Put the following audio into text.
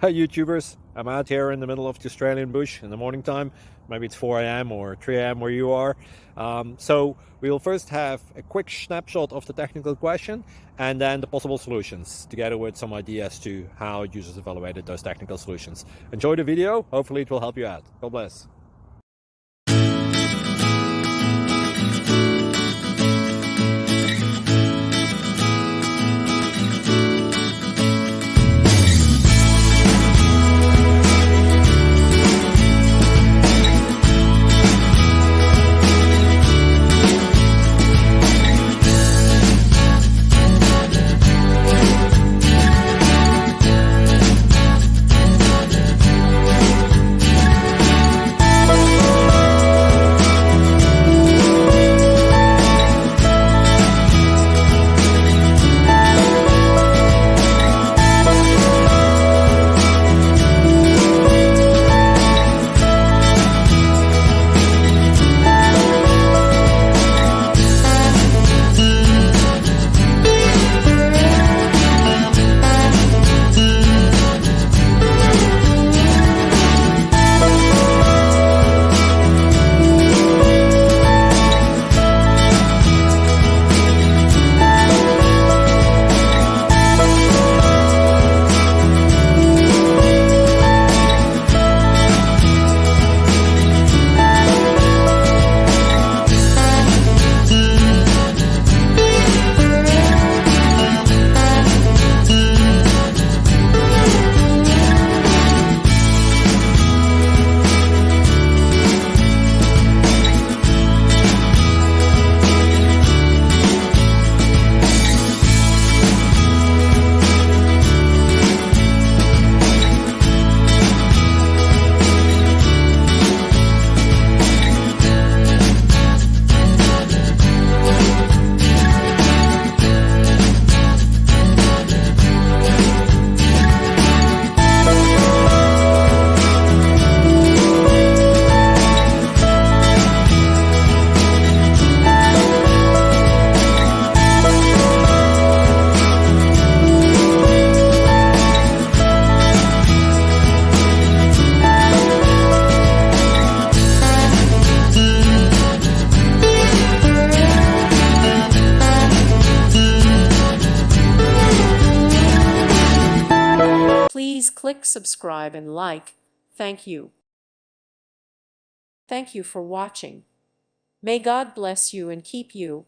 Hi YouTubers, I'm out here in the middle of the Australian bush in the morning time. Maybe it's 4 a.m. or 3 a.m. where you are. So we will first have a quick snapshot of the technical question and then the possible solutions, together with some ideas to how users evaluated those technical solutions. Enjoy the video, hopefully it will help you out. God bless. Please click subscribe and like. Thank you. Thank you for watching. May God bless you and keep you.